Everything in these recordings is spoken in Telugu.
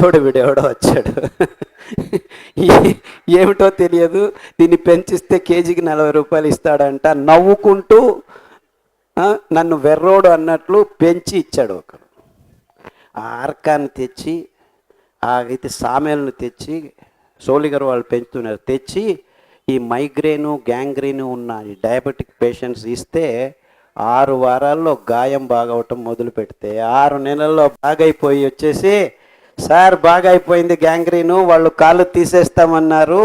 పిచ్చోడు వీడెవడో వచ్చాడు, ఏమిటో తెలియదు, దీన్ని పెంచిస్తే కేజీకి 40 రూపాయలు ఇస్తాడంట, నవ్వుకుంటూ నన్ను వెర్రోడు అన్నట్లు పెంచి ఇచ్చాడు ఒకడు. ఆ ఆర్కాన్ని తెచ్చి, అయితే సామెలను తెచ్చి, సోలిగర్ వాళ్ళు పెంచుతున్నారు, తెచ్చి ఈ మైగ్రేను గ్యాంగ్రీను ఉన్న ఈ డయాబెటిక్ పేషెంట్స్ ఇస్తే 6 వారాల్లో గాయం బాగవటం మొదలు పెడితే 6 నెలల్లో బాగైపోయి వచ్చేసి, సార్ బాగైపోయింది గ్యాంగ్రీను, వాళ్ళు కాళ్ళు తీసేస్తామన్నారు,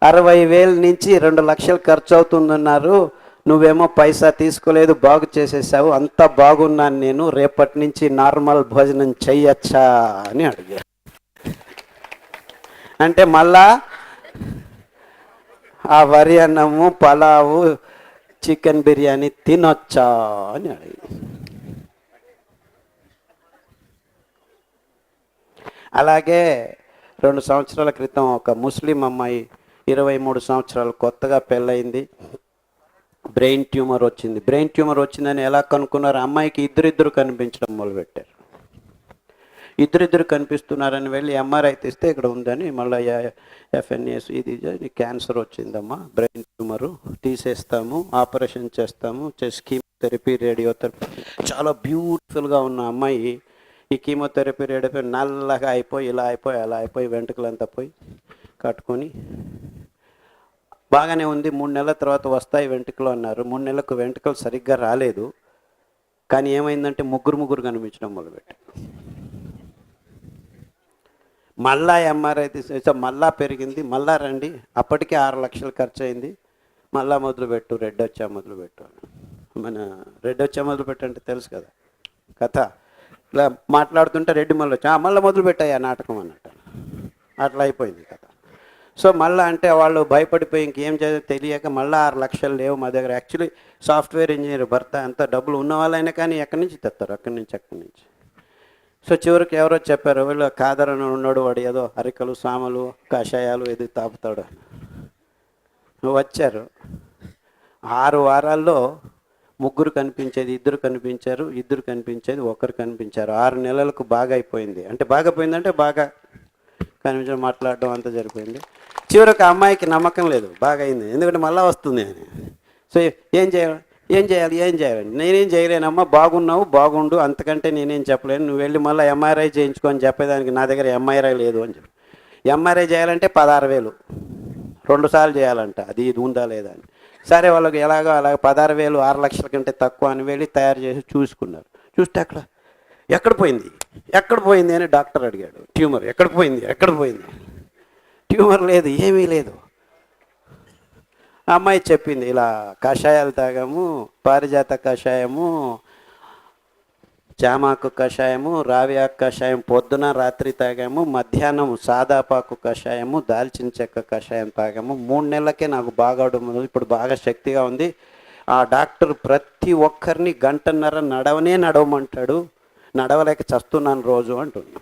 60,000 నుంచి 2 లక్షలు ఖర్చు అవుతుందన్నారు, నువ్వేమో పైసా తీసుకోలేదు, బాగు చేసేసావు, అంతా బాగున్నాను నేను, రేపటి నుంచి నార్మల్ భోజనం చెయ్యొచ్చా అని అడిగారు. అంటే మళ్ళా ఆ వరి అన్నము, పలావు, చికెన్ బిర్యానీ తినొచ్చా అని అడిగి. అలాగే 2 సంవత్సరాల క్రితం ఒక ముస్లిం అమ్మాయి, 23 సంవత్సరాలు, కొత్తగా పెళ్ళయింది, బ్రెయిన్ ట్యూమర్ వచ్చింది. బ్రెయిన్ ట్యూమర్ వచ్చిందని ఎలా కనుక్కున్నారు? అమ్మాయికి ఇద్దరిద్దరు కనిపించడం మొదలుపెట్టారు. ఇద్దరిద్దరు కనిపిస్తున్నారని వెళ్ళి ఎంఆర్ఐ తీస్తే ఇక్కడ ఉందని, మళ్ళీ FNAS ఇది క్యాన్సర్ వచ్చిందమ్మా, బ్రెయిన్ ట్యూమరు, తీసేస్తాము, ఆపరేషన్ చేస్తాము, కీమోథెరపీ, రేడియోథెరపీ. చాలా బ్యూటిఫుల్గా ఉన్న అమ్మాయి ఈ కీమోథెరపీ, రేడియోథెరపీ నల్లగా అయిపోయి, ఇలా అయిపోయి, అలా అయిపోయి, వెంట్రుకలంతా పోయి కట్టుకొని బాగానే ఉంది. 3 నెలల తర్వాత వస్తాయి వెంట్రుకలు అన్నారు. 3 నెలలకు వెంట్రుకలు సరిగ్గా రాలేదు. కానీ ఏమైందంటే ముగ్గురు కనిపించడం మొదలుపెట్టారు. మళ్ళా ఎంఆర్ఐ తీసేసా, మళ్ళా పెరిగింది, మళ్ళా రండి, అప్పటికే 6 లక్షలు ఖర్చు అయింది, మళ్ళా మొదలుపెట్టు, రెడ్ వచ్చా మొదలుపెట్టు. మన రెడ్ వచ్చా మొదలుపెట్టు అంటే తెలుసు కదా కథ. ఇలా మాట్లాడుతుంటే రెడ్డి మళ్ళీ వచ్చా, మళ్ళీ మొదలుపెట్టాయి ఆ నాటకం అన్నట్టు. అట్లా అయిపోయింది కథ. సో మళ్ళీ అంటే వాళ్ళు భయపడిపోయి ఇంకేం చేయాలో తెలియక మళ్ళీ 6 లక్షలు లేవు మా దగ్గర. యాక్చువల్లీ సాఫ్ట్వేర్ ఇంజనీర్ భర్త, అంత డబ్బులు ఉన్న వాళ్ళైనా కానీ ఎక్కడి నుంచి తెస్తారు, అక్కడి నుంచి. సో చివరికి ఎవరో చెప్పారు, వీళ్ళు కాదరని ఉన్నాడు, వాడు ఏదో అరికలు, సామలు, కషాయాలు ఏది తాపుతాడు. వచ్చారు 6 వారాల్లో 3 కనిపించేది, 2 కనిపించారు, 2 కనిపించేది, 1 కనిపించారు. 6 నెలలకు బాగా అయిపోయింది. అంటే బాగా పోయిందంటే బాగా కనిపించడం, మాట్లాడడం అంతా జరిపోయింది. చివరికి అమ్మాయికి నమ్మకం లేదు, బాగా అయింది, ఎందుకంటే మళ్ళీ వస్తుంది అని. సో ఏం చేయాలి, నేనేం చేయలేనమ్మా, బాగున్నావు, బాగుండు, అంతకంటే నేనేం చెప్పలేను, నువ్వు వెళ్ళి మళ్ళీ ఎంఆర్ఐ చేయించుకొని చెప్పేదానికి నా దగ్గర ఎంఆర్ఐ లేదు అని చెప్పి. ఎంఆర్ఐ చేయాలంటే 16,000, 2 సార్లు చేయాలంట, అది ఇది ఉందా లేదా అని. సరే వాళ్ళకి ఎలాగో అలాగ 16,000, 6 లక్షల కంటే తక్కువ అని వెళ్ళి తయారు చేసి చూసుకున్నారు. చూస్తే ఎక్కడ పోయింది అని డాక్టర్ అడిగాడు. ట్యూమర్ ఎక్కడ పోయింది? ట్యూమర్ లేదు, ఏమీ లేదు. అమ్మాయి చెప్పింది, ఇలా కషాయాలు తాగాము, పారిజాత కషాయము, జామాకు కషాయము, రావియాకు కషాయం పొద్దున రాత్రి తాగాము, మధ్యాహ్నం సాదాపాకు కషాయము, దాల్చిన చెక్క కషాయం తాగాము, 3 నెలలకే నాకు బాగవడం, ఇప్పుడు బాగా శక్తిగా ఉంది. ఆ డాక్టర్ ప్రతి ఒక్కరిని 1.5 గంట నడవమంటాడు, నడవలేక చస్తున్నాను రోజు అంటున్నా.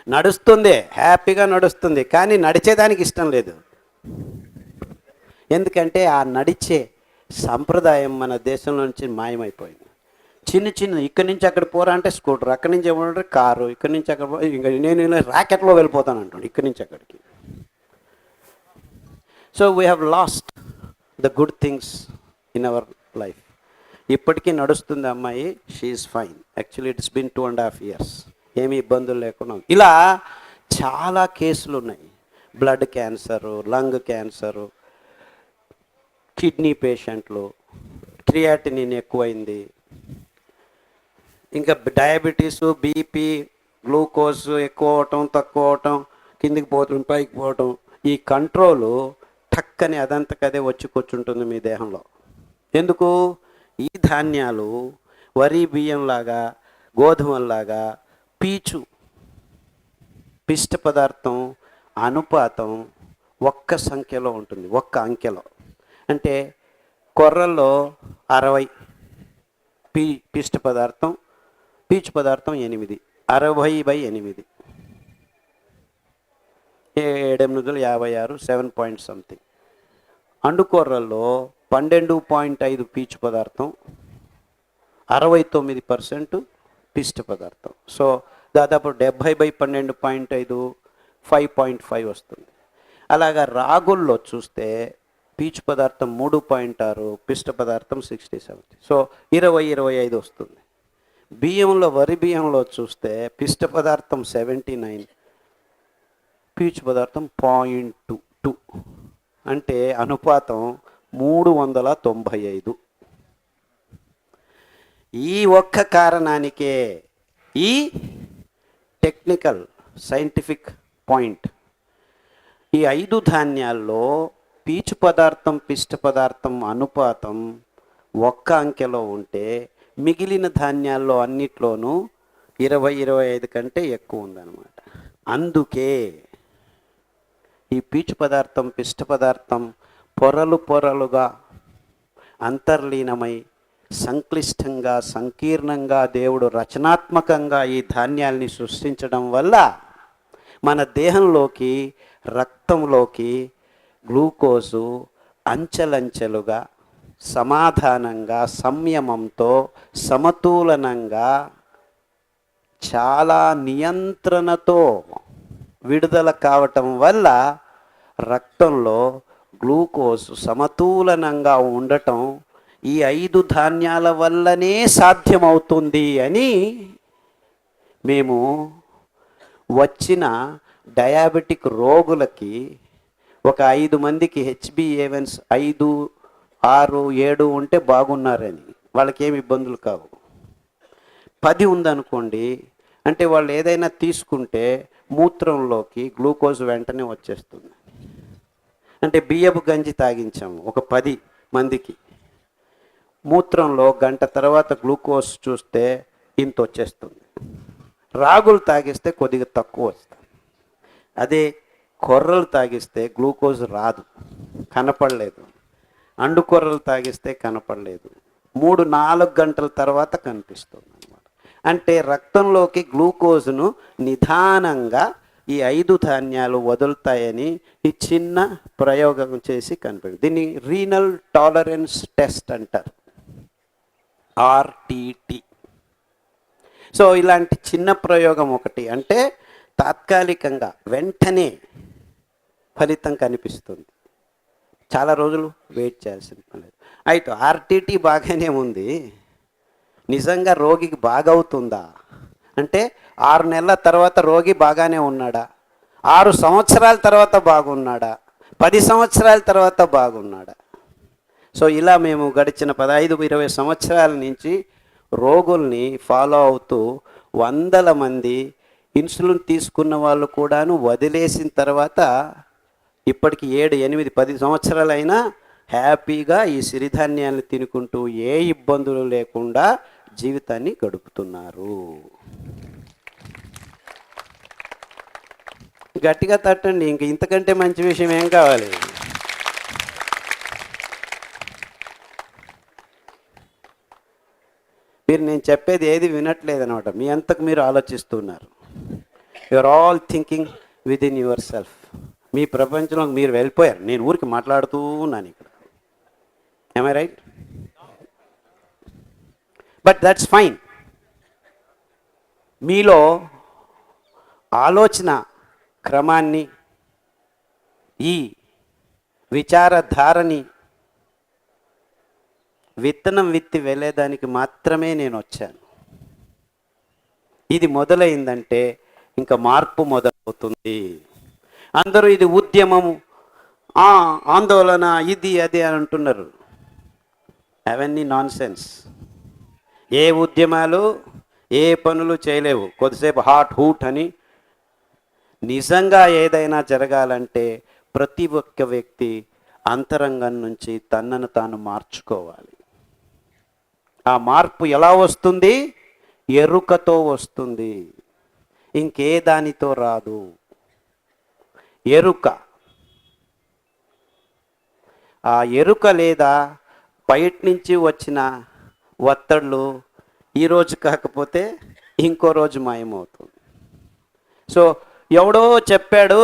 నడుస్తుంది, హ్యాపీగా నడుస్తుంది, కానీ నడిచేదానికి ఇష్టం లేదు. ఎందుకంటే ఆ నడిచే సంప్రదాయం మన దేశంలో నుంచి మాయమైపోయింది. చిన్న ఇక్కడి నుంచి అక్కడ పోరా అంటే స్కూటర్, అక్కడి నుంచి ఏమంటే కారు, ఇక్కడి నుంచి అక్కడ, ఇంకా నేను ర్యాకెట్లో వెళ్ళిపోతాను అంటాను ఇక్కడి నుంచి అక్కడికి. So we have lost the good things in our life. ఇప్పటికీ నడుస్తుంది అమ్మాయి, she's fine. Actually it's been 2.5 years, ఏమీ ఇబ్బందులు లేకుండా. ఇలా చాలా కేసులు ఉన్నాయి. Blood cancer, lung cancer, kidney పేషెంట్లు, క్రియాటినిన్ ఎక్కువైంది, ఇంకా డయాబెటీసు, బీపీ, గ్లూకోజ్ ఎక్కువ అవటం, తక్కువ అవటం, కిందికి పోవటం, పైకి పోవటం. ఈ కంట్రోలు టక్కని అదంతకదే వచ్చి కూర్చుంటుంది మీ దేహంలో. ఎందుకు? ఈ ధాన్యాలు వరి బియ్యంలాగా, గోధుమల్లాగా పిష్ట పదార్థం అనుపాతం ఒక్క సంఖ్యలో ఉంటుంది, ఒక్క అంకెలో. అంటే కొర్రల్లో 60 పీచు పదార్థం 8, 60/8, 7/8 7 పాయింట్ సంథింగ్. అండుకొర్రల్లో 12.5 పీచు పదార్థం, 69% పిష్ట పదార్థం. సో దాదాపు 70/12.5 5.5 వస్తుంది. అలాగా రాగుల్లో చూస్తే పీచు పదార్థం 3.6, పిష్ట పదార్థం 67. సో 20-25 వస్తుంది. బియ్యంలో, వరి బియ్యంలో చూస్తే పిష్ట పదార్థం 79, పీచు పదార్థం 0.2, అంటే అనుపాతం 395. ఈ ఒక్క కారణానికే ఈ టెక్నికల్ సైంటిఫిక్ పాయింట్, ఈ 5 ధాన్యాల్లో పీచు పదార్థం పిష్ట పదార్థం అనుపాతం ఒక్క అంకెలో ఉంటే మిగిలిన ధాన్యాల్లో అన్నిట్లోనూ 20-25 కంటే ఎక్కువ ఉందన్నమాట. అందుకే ఈ పీచు పదార్థం పిష్ట పదార్థం పొరలు పొరలుగా అంతర్లీనమై సంక్లిష్టంగా సంకీర్ణంగా దేవుడు రచనాత్మకంగా ఈ ధాన్యాల్ని సృష్టించడం వల్ల మన దేహంలోకి, రక్తంలోకి గ్లూకోజు అంచెలంచెలుగా సమాధానంగా సంయమంతో సమతూలనంగా చాలా నియంత్రణతో విడుదల కావటం వల్ల రక్తంలో గ్లూకోజ్ సమతూలనంగా ఉండటం ఈ 5 ధాన్యాల వల్లనే సాధ్యమవుతుంది అని మేము వచ్చిన డయాబెటిక్ రోగులకి ఒక 5 మందికి HbA1c 5, 6, 7 ఉంటే బాగున్నారని, వాళ్ళకి ఏమి ఇబ్బందులు కావు. 10 ఉందనుకోండి, అంటే వాళ్ళు ఏదైనా తీసుకుంటే మూత్రంలోకి గ్లూకోజ్ వెంటనే వచ్చేస్తుంది. అంటే బియ్యపు గంజి తాగించాము ఒక 10 మందికి, మూత్రంలో గంట తర్వాత గ్లూకోజ్ చూస్తే ఇంత వచ్చేస్తుంది. రాగులు తాగిస్తే కొద్దిగా తక్కువ వస్తుంది. అదే కొర్రలు తాగిస్తే గ్లూకోజ్ రాదు, కనపడలేదు. అండు కొర్రలు తాగిస్తే కనపడలేదు, 3-4 గంటల తర్వాత కనిపిస్తుంది అన్నమాట. అంటే రక్తంలోకి గ్లూకోజ్ను నిదానంగా ఈ 5 ధాన్యాలు వదులుతాయని ఈ చిన్న ప్రయోగం చేసి కనిపెట్టింది. దీన్ని రీనల్ టాలరెన్స్ టెస్ట్ అంటారు, RTT. సో ఇలాంటి చిన్న ప్రయోగం ఒకటి, అంటే తాత్కాలికంగా వెంటనే ఫలితం కనిపిస్తుంది, చాలా రోజులు వెయిట్ చేయాల్సిన పని లేదు. అయితే RTT బాగానే ఉంది, నిజంగా రోగికి బాగవుతుందా అంటే 6 నెలల తర్వాత రోగి బాగానే ఉన్నాడా, 6 సంవత్సరాల తర్వాత బాగున్నాడా, 10 సంవత్సరాల తర్వాత బాగున్నాడా? సో ఇలా మేము గడిచిన 15-20 సంవత్సరాల నుంచి రోగుల్ని ఫాలో అవుతూ 100 మంది ఇన్సులిన్ తీసుకున్న వాళ్ళు కూడాను వదిలేసిన తర్వాత ఇప్పటికి 7, 8, 10 సంవత్సరాలైనా హ్యాపీగా ఈ సిరిధాన్యాలను తినుకుంటూ ఏ ఇబ్బందులు లేకుండా జీవితాన్ని గడుపుతున్నారు. గట్టిగా తట్టండి, ఇంక ఇంతకంటే మంచి విషయం ఏం కావాలి? మీరు నేను చెప్పేది ఏది వినట్లేదనమాట, మీ అంతకు మీరు ఆలోచిస్తున్నారు. You are all thinking within yourself. మీ ప్రపంచంలోకి మీరు వెళ్ళిపోయారు, నేను ఊరికి మాట్లాడుతూ ఉన్నాను ఇక్కడ. am I right? But that's fine. మీలో ఆలోచన క్రమాన్ని, ఈ విచారధారని విత్తనం విత్తి వెళ్ళేదానికి మాత్రమే నేను వచ్చాను. ఇది మొదలైందంటే ఇంకా మార్పు మొదలవుతుంది. అందరూ ఇది ఉద్యమము, ఆందోళన, ఇది అది అని అంటున్నారు. అవన్నీ నాన్ సెన్స్. ఏ ఉద్యమాలు, ఏ పనులు చేయలేవు కొద్దిసేపు హాట్ హూట్ అని. నిజంగా ఏదైనా జరగాలంటే ప్రతి ఒక్క వ్యక్తి అంతరంగం నుంచి తనను తాను మార్చుకోవాలి. ఆ మార్పు ఎలా వస్తుంది? ఎరుకతో వస్తుంది, ఇంకే దానితో రాదు. ఎరుక. ఆ ఎరుక లేదా బయట నుంచి వచ్చిన ఒత్తిళ్ళు ఈరోజు కాకపోతే ఇంకో రోజు మాయమవుతుంది. సో ఎవడో చెప్పాడు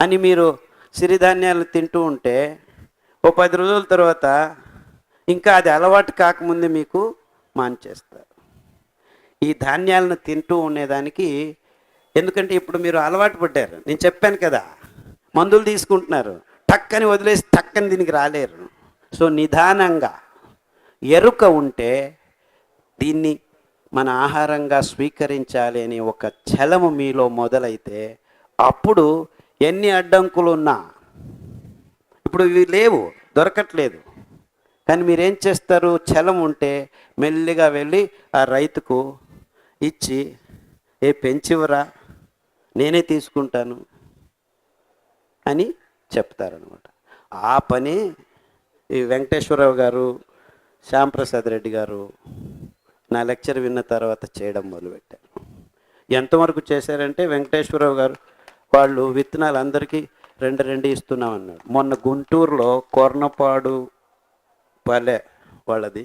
అని మీరు సిరిధాన్యాలు తింటూ ఉంటే ఓ 10 రోజుల తర్వాత ఇంకా అది అలవాటు కాకముందే మీకు మాన్చేస్తారు. ఈ ధాన్యాలను తింటూ ఉండేదానికి. ఎందుకంటే ఇప్పుడు మీరు అలవాటు పడ్డారు, నేను చెప్పాను కదా, మందులు తీసుకుంటున్నారు, టక్కని వదిలేసి టక్కని దీనికి రాలేరు. సో నిదానంగా ఎరుక ఉంటే దీన్ని మన ఆహారంగా స్వీకరించాలి అని ఒక ఛలము మీలో మొదలైతే అప్పుడు ఎన్ని అడ్డంకులు ఉన్నా, ఇప్పుడు ఇవి లేవు, దొరకట్లేదు, కానీ మీరేం చేస్తారు, ఛలం ఉంటే మెల్లిగా వెళ్ళి ఆ రైతుకు ఇచ్చి, పెంచివరా, నేనే తీసుకుంటాను అని చెప్తారనమాట. ఆ పని ఈ వెంకటేశ్వరరావు గారు, శ్యాంప్రసాద్ రెడ్డి గారు నా లెక్చర్ విన్న తర్వాత చేయడం మొదలుపెట్టారు. ఎంతవరకు చేశారంటే వెంకటేశ్వరరావు గారు వాళ్ళు విత్తనాలు అందరికీ రెండు ఇస్తున్నామన్నాడు. మొన్న గుంటూరులో కొర్నపాడు పల్లె వాళ్ళది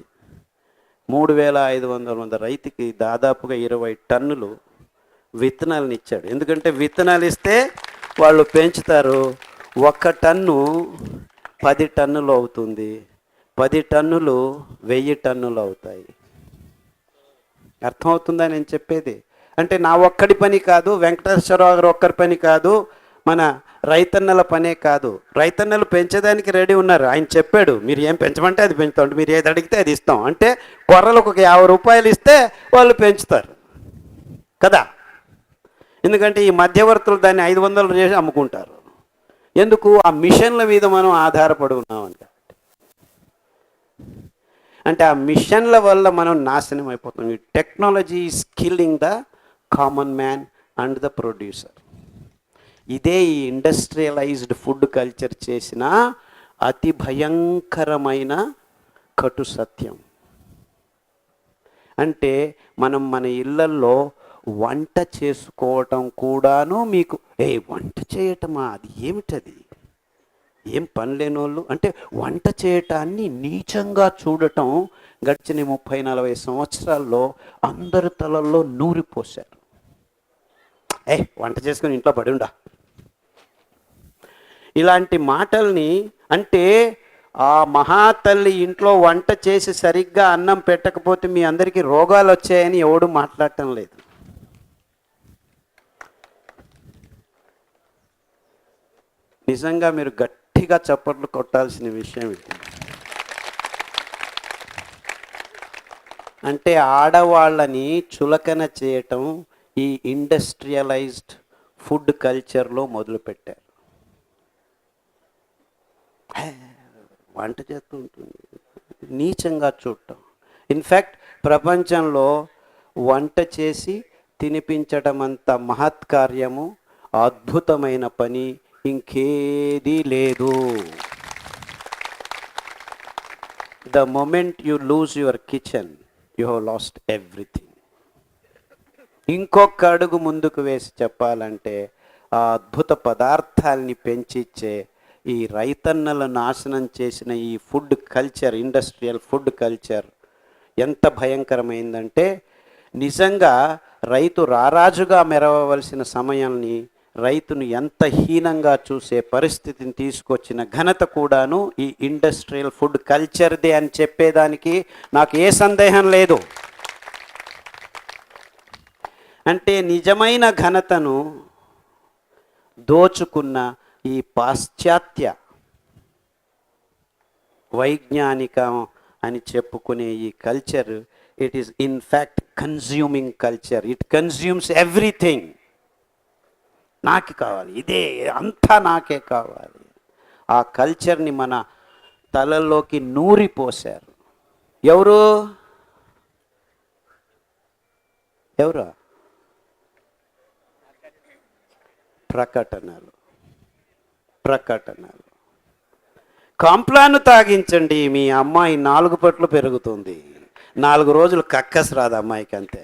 3500 మంది రైతుకి దాదాపుగా 20 టన్నులు విత్తనాలను ఇచ్చాడు. ఎందుకంటే విత్తనాలు ఇస్తే వాళ్ళు పెంచుతారు. 1 టన్ను 10 టన్నులు అవుతుంది, 10 టన్నులు 1000 టన్నులు అవుతాయి. అర్థమవుతుందా నేను చెప్పేది? అంటే నా ఒక్కడి పని కాదు, వెంకటేశ్వరరావు గారు ఒక్కరి పని కాదు, మన రైతన్నల పనే కాదు. రైతన్నలు పెంచేదానికి రెడీ ఉన్నారు. ఆయన చెప్పాడు, మీరు ఏం పెంచమంటే అది పెంచుతాం, మీరు ఏది అడిగితే అది ఇస్తాం. అంటే కొర్రలకు ఒక 50 రూపాయలు ఇస్తే వాళ్ళు పెంచుతారు కదా. ఎందుకంటే ఈ మధ్యవర్తులు దాన్ని 500 చేసి అమ్ముకుంటారు. ఎందుకు? ఆ మిషన్ల మీద మనం ఆధారపడి ఉన్నామని. అంటే ఆ మిషన్ల వల్ల మనం నాశనం అయిపోతాం. ఈ technology is killing the common man and the producer. ఇదే ఈ ఇండస్ట్రియలైజ్డ్ ఫుడ్ కల్చర్ చేసిన అతి భయంకరమైన కటు సత్యం. అంటే మనం మన ఇళ్ళల్లో వంట చేసుకోవటం కూడాను, మీకు వంట చేయటమా, అది ఏమిటది, ఏం పని లేని వాళ్ళు అంటే వంట చేయటాన్ని నీచంగా చూడటం గడిచిన 30-40 సంవత్సరాల్లో అందరి తలల్లో నూరిపోశారు. వంట చేసుకుని ఇంట్లో పడి ఉండా, ఇలాంటి మాటల్ని. అంటే ఆ మహాతల్లి ఇంట్లో వంట చేసి సరిగ్గా అన్నం పెట్టకపోతే మీ అందరికీ రోగాలు వచ్చాయని ఎవడు మాట్లాడటం లేదు. నిజంగా మీరు గట్టిగా చప్పట్లు కొట్టాల్సిన విషయం ఇది. అంటే ఆడవాళ్ళని చులకన చేయటం ఈ ఇండస్ట్రియలైజ్డ్ ఫుడ్ కల్చర్లో మొదలుపెట్టారు. వంట చేస్తూ ఉంటుంది, నీచంగా చూడటం. ఇన్ఫ్యాక్ట్ ప్రపంచంలో వంట చేసి తినిపించడం అంత మహత్కార్యము, అద్భుతమైన పని ఇంకేదీ లేదు. The moment you lose your kitchen, you have lost everything. ఇంకొక అడుగు ముందుకు వేసి చెప్పాలంటే ఆ అద్భుత పదార్థాలని పెంచిచ్చే ఈ రైతన్నల నాశనం చేసిన ఈ food culture, industrial food culture ఎంత భయంకరమైందంటే, నిజంగా రైతు రారాజుగా మెరవవలసిన సమయాన్ని రైతును ఎంత హీనంగా చూసే పరిస్థితిని తీసుకొచ్చిన ఘనత కూడాను ఈ ఇండస్ట్రియల్ ఫుడ్ కల్చర్దే అని చెప్పేదానికి నాకు ఏ సందేహం లేదు. అంటే నిజమైన ఘనతను దోచుకున్న ఈ పాశ్చాత్య వైజ్ఞానికం అని చెప్పుకునే ఈ culture, it is in fact consuming culture. It consumes everything. నాకు కావాలి, ఇదే అంతా నాకే కావాలి. ఆ కల్చర్ని మన తలల్లోకి నూరిపోశారు. ఎవరు? ప్రకటనలు. కాంప్లాను తాగించండి, మీ అమ్మాయి 4 పట్లు పెరుగుతుంది. 4 రోజులు కక్కస్ రాదు అమ్మాయికి, అంతే.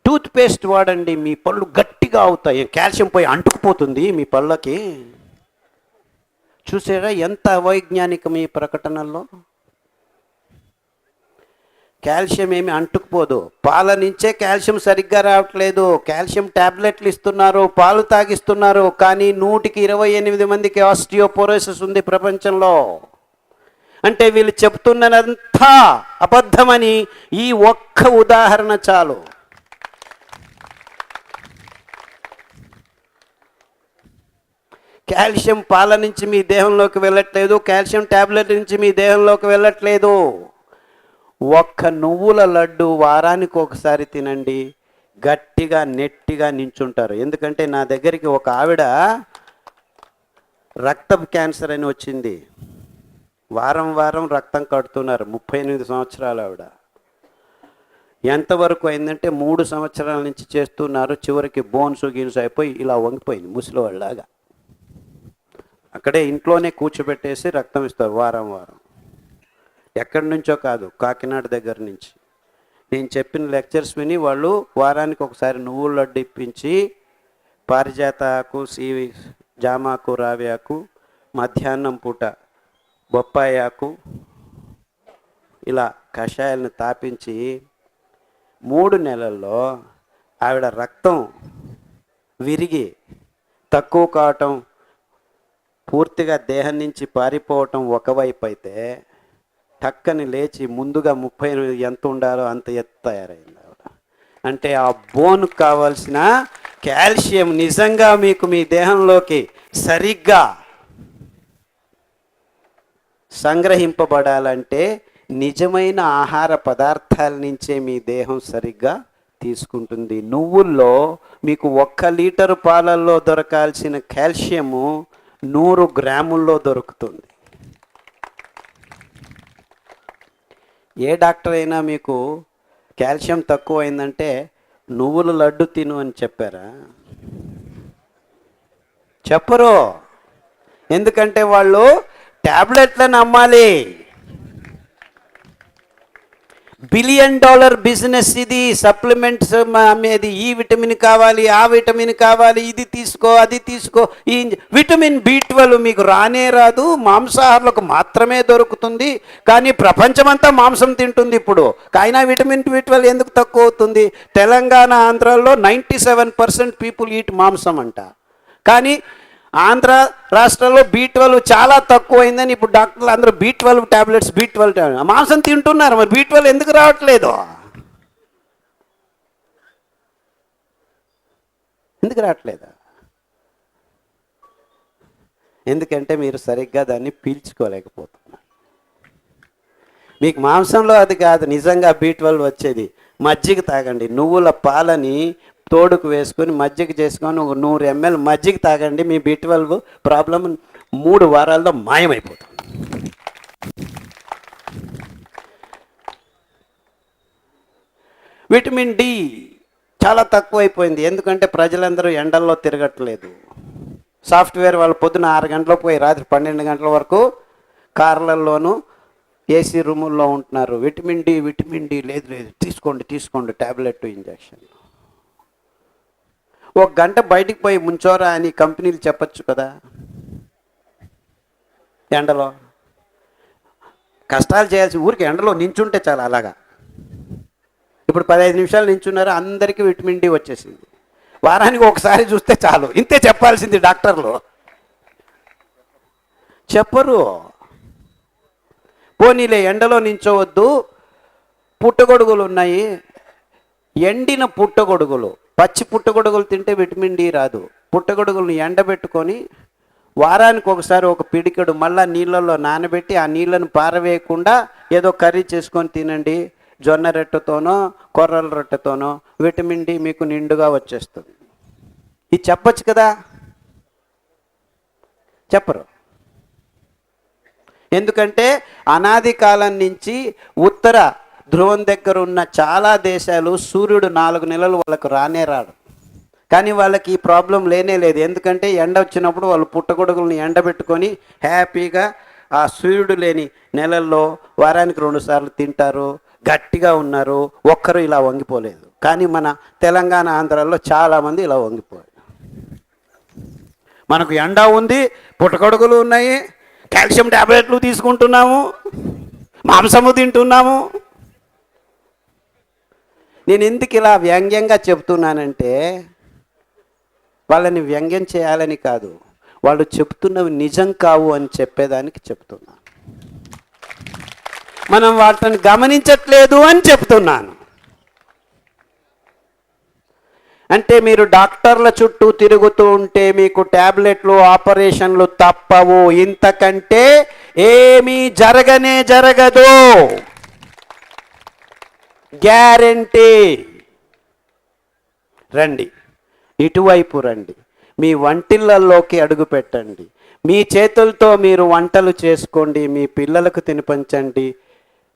టూత్ పేస్ట్ వాడండి, మీ పళ్ళు గట్టిగా అవుతాయి, కాల్షియం పోయి అంటుకుపోతుంది మీ పళ్ళకి. చూసారా ఎంత అవైజ్ఞానికం ఈ ప్రకటనల్లో? కాల్షియం ఏమి అంటుకుపోదు. పాల నుంచే కాల్షియం సరిగ్గా రావట్లేదు, కాల్షియం ట్యాబ్లెట్లు ఇస్తున్నారు, పాలు తాగిస్తున్నారు. కానీ 128 మందికి ఆస్టియోపోరోసిస్ ఉంది ప్రపంచంలో. అంటే వీళ్ళు చెప్తున్నదంతా అబద్ధమని ఈ ఒక్క ఉదాహరణ చాలు. కాల్షియం పాల నుంచి మీ దేహంలోకి వెళ్ళట్లేదు, కాల్షియం ట్యాబ్లెట్ నుంచి మీ దేహంలోకి వెళ్ళట్లేదు. ఒక్క నువ్వుల లడ్డు వారానికి ఒకసారి తినండి, గట్టిగా నెట్టిగా నించుంటారు. ఎందుకంటే నా దగ్గరికి ఒక ఆవిడ రక్తపు క్యాన్సర్ అని వచ్చింది. వారం వారం రక్తం కడుతున్నారు, 38 సంవత్సరాలు ఆవిడ. ఎంతవరకు అయిందంటే 3 సంవత్సరాల నుంచి చేస్తున్నారు. చివరికి బోన్స్ గిన్స్ అయిపోయి ఇలా వంగిపోయింది ముసలివాళ్ళలాగా. అక్కడే ఇంట్లోనే కూర్చోబెట్టేసి రక్తం ఇస్తారు వారం వారం. ఎక్కడి నుంచో కాదు, కాకినాడ దగ్గర నుంచి. నేను చెప్పిన లెక్చర్స్ విని వాళ్ళు వారానికి ఒకసారి నువ్వుల లడ్డు ఇప్పించి పారిజాత ఆకు, జామాకు, రావ్యాకు, మధ్యాహ్నం పూట బొప్పాయి ఆకు, ఇలా కషాయాలను తాపించి 3 నెలల్లో ఆవిడ రక్తం విరిగి తక్కువ కావటం, పూర్తిగా దేహం నుంచి పారిపోవటం ఒకవైపు అయితే, టక్కని లేచి ముందుగా 38 ఎంత ఉండాలో అంత ఎత్తు తయారైంది ఆవిడ. అంటే ఆ బోన్ కావాల్సిన కాల్షియం నిజంగా మీకు మీ దేహంలోకి సరిగ్గా సంగ్రహింపబడాలంటే నిజమైన ఆహార పదార్థాల నుంచే మీ దేహం సరిగ్గా తీసుకుంటుంది. నువ్వుల్లో మీకు 1 లీటరు పాలల్లో దొరకాల్సిన కాల్షియము 100 గ్రాముల్లో దొరుకుతుంది. ఏ డాక్టర్ అయినా మీకు కాల్షియం తక్కువ అయిందంటే నువ్వుల లడ్డు తిను అని చెప్పారా? చెప్పరు. ఎందుకంటే వాళ్ళు ట్యాబ్లెట్లను అమ్మాలి. $1 బిలియన్ బిజినెస్ ఇది. సప్లిమెంట్స్ అమ్మేది. ఈ విటమిన్ కావాలి, ఆ విటమిన్ కావాలి, ఇది తీసుకో, అది తీసుకో. ఈ విటమిన్ B12 మీకు రానే రాదు, మాంసాహారులకు మాత్రమే దొరుకుతుంది. కానీ ప్రపంచమంతా మాంసం తింటుంది ఇప్పుడు. అయినా విటమిన్ B12 ఎందుకు తక్కువ అవుతుంది? తెలంగాణ, ఆంధ్రాలో 97% పీపుల్ ఈట్ మాంసం అంట. కానీ ఆంధ్ర రాష్ట్రంలో B12 చాలా తక్కువైందని ఇప్పుడు డాక్టర్లు అందరూ B12 ట్యాబ్లెట్స్, B12 మాంసం తింటున్నారు. మరి B12 ఎందుకు రావట్లేదు? ఎందుకు రావట్లేదు? ఎందుకంటే మీరు సరిగ్గా దాన్ని పీల్చుకోలేకపోతున్నారు. మీకు మాంసంలో అది కాదు నిజంగా B12 వచ్చేది. మజ్జిగ తాగండి, నువ్వుల పాలని తోడుకు వేసుకొని మజ్జిగ చేసుకొని 100 ml మజ్జిగ తాగండి. మీ B12 ప్రాబ్లం 3 వారాల్లో మాయమైపోతుంది. విటమిన్ D చాలా తక్కువైపోయింది. ఎందుకంటే ప్రజలందరూ ఎండల్లో తిరగట్లేదు. సాఫ్ట్వేర్ వాళ్ళు పొద్దున 6 గంటలకు పోయి రాత్రి 12 గంటల వరకు కార్లల్లోనూ ఏసీ రూముల్లో ఉంటున్నారు. విటమిన్ డి లేదు, తీసుకోండి ట్యాబ్లెట్, ఇంజక్షన్. 1 గంట బయటికి పోయి ముంచోరా అని కంపెనీలు చెప్పచ్చు కదా. ఎండలో కష్టాలు చేయాల్సి ఊరికి ఎండలో నించుంటే చాలా. అలాగా ఇప్పుడు 15 నిమిషాలు నించున్నారు, అందరికీ విటమిన్ D వచ్చేసింది. వారానికి ఒకసారి చూస్తే చాలు. ఇంతే చెప్పాల్సింది డాక్టర్లు. చెప్పరు. పోనీలే ఎండలో నించోవద్దు, పుట్టగొడుగులు ఉన్నాయి. ఎండిన పుట్టగొడుగులు, పచ్చి పుట్టగొడుగులు తింటే విటమిన్ D రాదు. పుట్టగొడుగులను ఎండబెట్టుకొని వారానికి ఒకసారి ఒక పిడికెడు మళ్ళా నీళ్ళల్లో నానబెట్టి ఆ నీళ్ళను పారవేయకుండా ఏదో కర్రీ చేసుకొని తినండి. జొన్న రొట్టెతోనో కొర్రల రొట్టెతోనో విటమిన్ D మీకు నిండుగా వచ్చేస్తుంది. ఇది చెప్పచ్చు కదా, చెప్పరు. ఎందుకంటే అనాది కాలం నుంచి ఉత్తర ధ్రువం దగ్గర ఉన్న చాలా దేశాలు సూర్యుడు 4 నెలలు వాళ్ళకు రానే రాడు. కానీ వాళ్ళకి ఈ ప్రాబ్లం లేనే లేదు. ఎందుకంటే ఎండ వచ్చినప్పుడు వాళ్ళు పుట్టగొడుగులను ఎండబెట్టుకొని హ్యాపీగా ఆ సూర్యుడు లేని నెలల్లో వారానికి 2 సార్లు తింటారు, గట్టిగా ఉన్నారు. ఒక్కరు ఇలా వంగిపోలేదు. కానీ మన తెలంగాణ, ఆంధ్రాలో చాలామంది ఇలా వంగిపోయారు. మనకు ఎండ ఉంది, పుట్టగొడుగులు ఉన్నాయి, కాల్షియం ట్యాబ్లెట్లు తీసుకుంటున్నాము, మాంసము తింటున్నాము. నేను ఎందుకు ఇలా వ్యంగ్యంగా చెప్తున్నానంటే వాళ్ళని వ్యంగ్యం చేయాలని కాదు, వాళ్ళు చెప్తున్నవి నిజం కావు అని చెప్పేదానికి చెప్తున్నాను. మనం వాటిని గమనించట్లేదు అని చెప్తున్నాను. అంటే మీరు డాక్టర్ల చుట్టూ తిరుగుతూ ఉంటే మీకు ట్యాబ్లెట్లు, ఆపరేషన్లు తప్పవు. ఇంతకంటే ఏమీ జరగదు. గ్యారెంటీ. రండి, ఇటువైపు రండి, మీ వంటిళ్ళల్లోకి అడుగు పెట్టండి. మీ చేతులతో మీరు వంటలు చేసుకోండి. మీ పిల్లలకు తినిపించండి,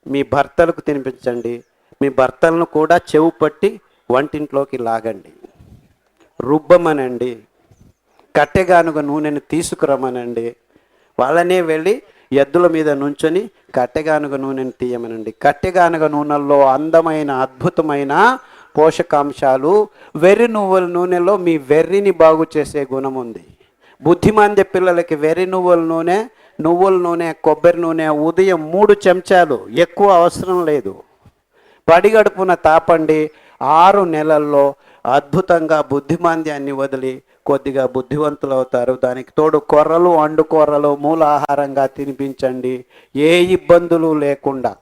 మీ భర్తలకు తినిపించండి. మీ భర్తలను కూడా చెవు పట్టి వంటింట్లోకి లాగండి, రుబ్బమనండి, కట్టెగానుగ నూనెను తీసుకురమ్మనండి. వాళ్ళనే వెళ్ళి ఎద్దుల మీద నుంచొని కట్టెగానుగ నూనెను తీయమనండి. కట్టెగానుగ నూనెల్లో అందమైన అద్భుతమైన పోషకాంశాలు, వెర్రి నువ్వుల నూనెలో మీ వెర్రిని బాగు చేసే గుణం ఉంది. బుద్ధిమాంద్య పిల్లలకి వెర్రి నువ్వుల నూనె, కొబ్బరి నూనె ఉదయం 3 చెంచాలు, ఎక్కువ అవసరం లేదు. పడిగడుపున తాపండి. 6 నెలల్లో అద్భుతంగా బుద్ధిమాంద్యాన్ని వదిలి కొద్దిగా బుద్ధివంతులు అవుతారు. దానికి తోడు కొర్రలు, అండుకొర్రలు మూలాహారంగా తినిపించండి. ఏ ఇబ్బందులు లేకుండా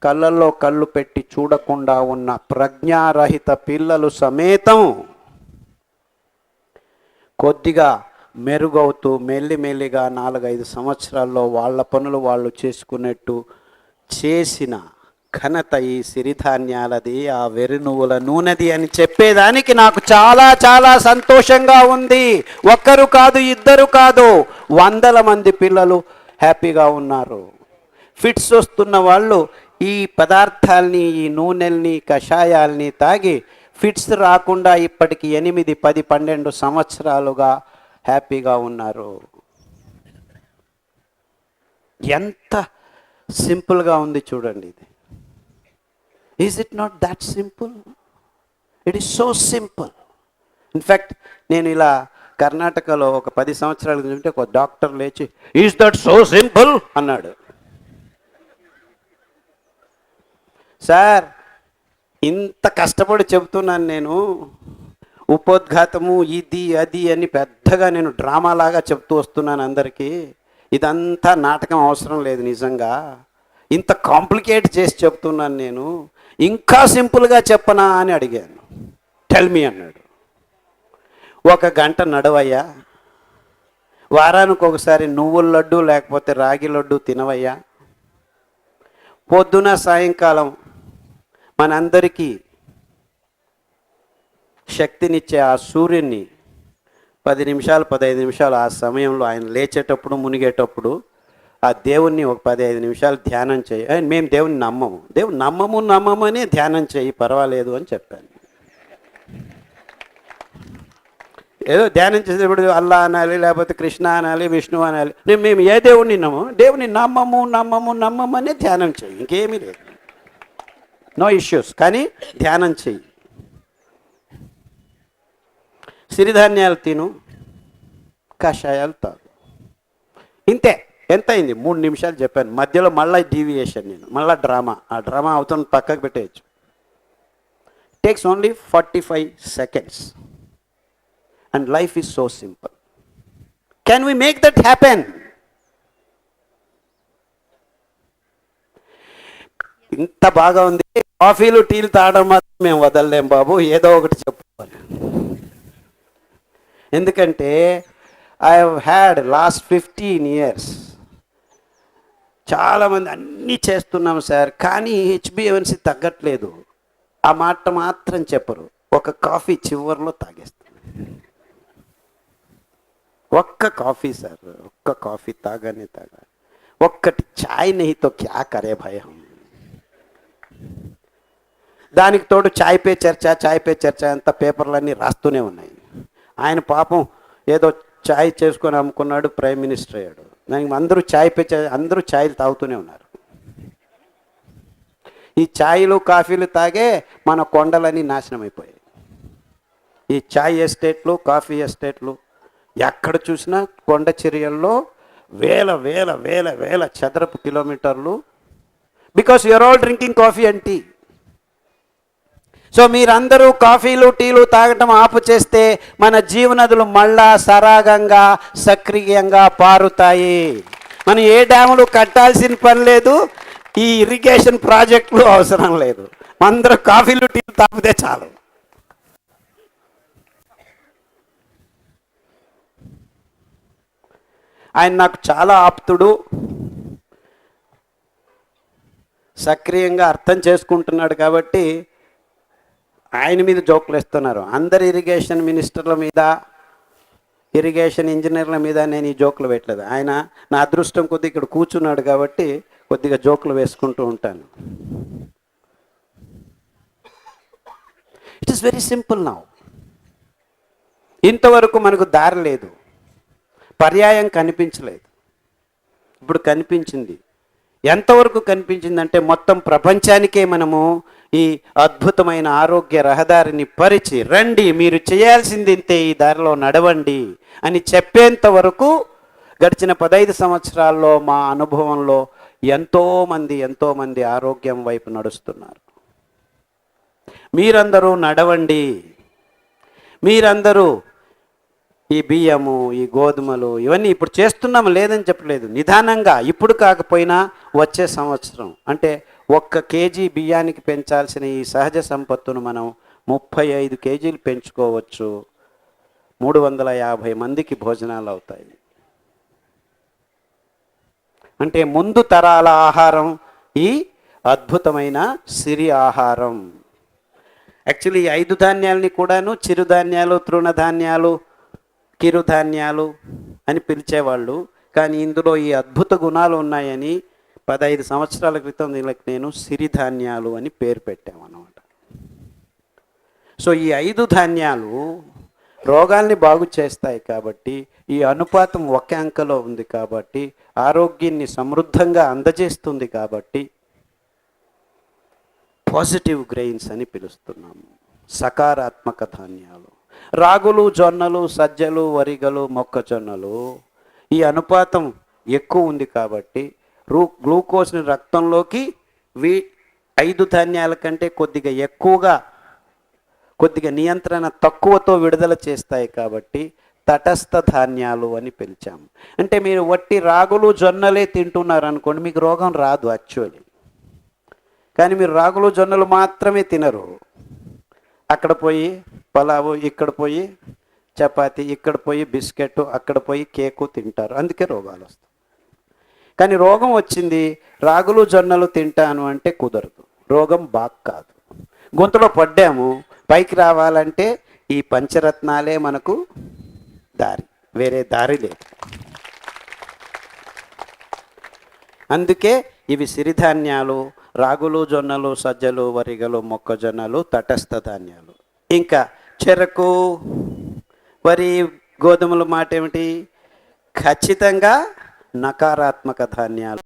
కళ్ళల్లో కళ్ళు పెట్టి చూడకుండా ఉన్న ప్రజ్ఞారహిత పిల్లలు సమేతం కొద్దిగా మెరుగవుతూ మెల్లిమెల్లిగా 4-5 సంవత్సరాల్లో వాళ్ళ పనులు వాళ్ళు చేసుకునేట్టు చేసిన ఘనత ఈ సిరిధాన్యాలది, ఆ వెర్రి నువ్వుల నూనెది అని చెప్పేదానికి నాకు చాలా చాలా సంతోషంగా ఉంది. ఒక్కరు కాదు, ఇద్దరు కాదు, 100 మంది పిల్లలు హ్యాపీగా ఉన్నారు. ఫిట్స్ వస్తున్న వాళ్ళు ఈ పదార్థాల్ని, ఈ నూనెల్ని, కషాయాల్ని తాగి ఫిట్స్ రాకుండా ఇప్పటికి 8, 10, 12 సంవత్సరాలుగా హ్యాపీగా ఉన్నారు. ఎంత సింపుల్గా ఉంది చూడండి ఇది. Is it not that simple? It is so simple. In fact నేను ఇలా కర్ణాటకలో ఒక 10 సంవత్సరాల నుంచి ఒక డాక్టర్ లేచి ఈజ్ దట్ సో సింపుల్ అన్నాడు. సార్, ఇంత కష్టపడి చెబుతున్నాను నేను, ఉపోద్ఘాతము ఇది అది అని పెద్దగా నేను డ్రామాలాగా చెప్తూ వస్తున్నాను అందరికీ. ఇదంతా నాటకం అవసరం లేదు. నిజంగా ఇంత కాంప్లికేట్ చేసి చెప్తున్నాను నేను, ఇంకా సింపుల్గా చెప్పనా అని అడిగాను. టెల్ మీ అన్నాడు. 1 గంట నడవయ్యా, వారానికి ఒకసారి నువ్వుల లడ్డు లేకపోతే రాగి లడ్డు తినవయ్యా, పొద్దున సాయంకాలం మనందరికీ శక్తినిచ్చే ఆ సూర్యుని 10 నిమిషాలు 15 నిమిషాలు ఆ సమయంలో ఆయన లేచేటప్పుడు మునిగేటప్పుడు ఆ దేవుణ్ణి ఒక 15 నిమిషాలు ధ్యానం చేయి. మేము దేవుని నమ్మమని ధ్యానం చేయి, పర్వాలేదు అని చెప్పాను. ఏదో ధ్యానం చేసేటప్పుడు అల్లా అనాలి, లేకపోతే కృష్ణ అనాలి, విష్ణు అనాలి. మేము ఏ దేవుణ్ణి దేవుని నమ్మమని ధ్యానం చేయి, ఇంకేమీ లేదు, నో ఇష్యూస్. కానీ ధ్యానం చెయ్యి, సిరిధాన్యాలు తిను, కషాయాలు తాగు, ఇంతే. ఎంత అయింది? 3 నిమిషాలు చెప్పాను. మధ్యలో మళ్ళీ డీవియేషన్, నేను మళ్ళీ ఆ డ్రామా అవుతున్న పక్కకు పెట్టేయచ్చు. Takes only 45 seconds and life is so simple. Can we make that happen? ఇంత బాగా ఉంది. కాఫీలు టీలు తాగడం మాత్రం మేము వదలలేం బాబు, ఏదో ఒకటి చెప్పుకోవాలి. ఎందుకంటే I have had last 15 years చాలామంది అన్నీ చేస్తున్నాం సార్, కానీ HbA1c తగ్గట్లేదు. ఆ మాట మాత్రం చెప్పరు. ఒక కాఫీ చివరిలో తాగేస్తారు. ఒక్క కాఫీ సార్, ఒక్క కాఫీ తాగానే ఒక్కటి చాయ్ నహితో క్యా కరే భయ్ హమ్. దానికి తోడు చాయ్ పే చర్చ అంత పేపర్లన్నీ రాస్తూనే ఉన్నాయి. ఆయన పాపం ఏదో చాయ్ చేసుకొని అమ్ముకున్నాడు, ప్రైమ్ మినిస్టర్ అయ్యాడు. దానికి అందరూ ఛాయ్లు తాగుతూనే ఉన్నారు. ఈ ఛాయ్లు కాఫీలు తాగే మన కొండలన్నీ నాశనం అయిపోయాయి. ఈ ఛాయ్ ఎస్టేట్లు, కాఫీ ఎస్టేట్లు ఎక్కడ చూసినా కొండ చర్యల్లో వేల చదరపు కిలోమీటర్లు. Because you're all drinking coffee and tea. So మీరందరూ కాఫీలు టీలు తాగటం ఆపు చేస్తే మన జీవనదులు మళ్ళా సరాగంగా సక్రియంగా పారుతాయి. మనం ఏ డ్యాములు కట్టాల్సిన పని లేదు, ఈ ఇరిగేషన్ ప్రాజెక్టులు అవసరం లేదు, అందరూ కాఫీలు టీలు తాపితే చాలు. ఆయన నాకు చాలా ఆప్తుడు, సక్రియంగా అర్థం చేసుకుంటున్నాడు కాబట్టి ఆయన మీద జోకులు వేస్తున్నారు. అందరు ఇరిగేషన్ మినిస్టర్ల మీద, ఇరిగేషన్ ఇంజనీర్ల మీద నేను ఈ జోకులు పెట్టలేదు. ఆయన నా అదృష్టం కొద్ది ఇక్కడ కూర్చున్నాడు కాబట్టి కొద్దిగా జోకులు వేసుకుంటూ ఉంటాను. It is very simple now. ఇంతవరకు మనకు దారి లేదు, పర్యాయం కనిపించలేదు, ఇప్పుడు కనిపించింది. ఎంతవరకు కనిపించిందంటే మొత్తం ప్రపంచానికే మనము ఈ అద్భుతమైన ఆరోగ్య రహదారిని పరిచి, రండి మీరు చేయాల్సింది ఇంతే, ఈ దారిలో నడవండి అని చెప్పేంత వరకు గడిచిన 15 సంవత్సరాల్లో మా అనుభవంలో ఎంతోమంది ఆరోగ్యం వైపు నడుస్తున్నారు. మీరందరూ నడవండి, మీరందరూ ఈ బియ్యము, ఈ గోధుమలు ఇవన్నీ ఇప్పుడు చేస్తున్నాము, లేదని చెప్పలేదు. నిదానంగా, ఇప్పుడు కాకపోయినా వచ్చే సంవత్సరం, అంటే 1 కేజీ బియ్యానికి పెంచాల్సిన ఈ సహజ సంపత్తును మనం 35 కేజీలు పెంచుకోవచ్చు. 350 మందికి భోజనాలు అవుతాయి. అంటే ముందు తరాల ఆహారం ఈ అద్భుతమైన సిరి ఆహారం. యాక్చువల్లీ ఈ 5 ధాన్యాలని కూడాను చిరుధాన్యాలు, తృణధాన్యాలు, కిరుధాన్యాలు అని పిలిచేవాళ్ళు. కానీ ఇందులో ఈ అద్భుత గుణాలు ఉన్నాయని 15 సంవత్సరాల క్రితం దీనికి నేను సిరిధాన్యాలు అని పేరు పెట్టామన్నమాట. సో ఈ 5 ధాన్యాలు రోగాల్ని బాగు చేస్తాయి కాబట్టి, ఈ అనుపాతం ఒకే అంకలో ఉంది కాబట్టి, ఆరోగ్యాన్ని సమృద్ధంగా అందజేస్తుంది కాబట్టి పాజిటివ్ గ్రెయిన్స్ అని పిలుస్తున్నాము, సకారాత్మక ధాన్యాలు. రాగులు, జొన్నలు, సజ్జలు, వరిగలు, మొక్కజొన్నలు ఈ అనుపాతం ఎక్కువ ఉంది కాబట్టి గ్లూకోజ్ని రక్తంలోకి 5 ధాన్యాల కంటే కొద్దిగా ఎక్కువగా, కొద్దిగా నియంత్రణ తక్కువతో విడుదల చేస్తాయి కాబట్టి తటస్థ ధాన్యాలు అని పిలిచాము. అంటే మీరు వట్టి రాగులు, జొన్నలే తింటున్నారు అనుకోండి, మీకు రోగం రాదు యాక్చువల్లీ. కానీ మీరు రాగులు, జొన్నలు మాత్రమే తినరు, అక్కడ పోయి పలావు, ఇక్కడ పోయి చపాతి, ఇక్కడ పోయి బిస్కెట్, అక్కడ పోయి కేకు తింటారు, అందుకే రోగాలు వస్తాయి. కానీ రోగం వచ్చింది రాగులు, జొన్నలు తింటాను అంటే కుదరదు, రోగం బాగా కాదు. గొంతులో పడ్డాము, పైకి రావాలంటే ఈ పంచరత్నాలే మనకు దారి, వేరే దారి లేదు. అందుకే ఇవి సిరిధాన్యాలు, రాగులు, జొన్నలు, సజ్జలు, వరిగలు, మొక్కజొన్నలు తటస్థ ధాన్యాలు. ఇంకా చెరకు, వరి, గోధుమల మాట ఏమిటి? ఖచ్చితంగా నకారాత్మక ధాన్యాలు.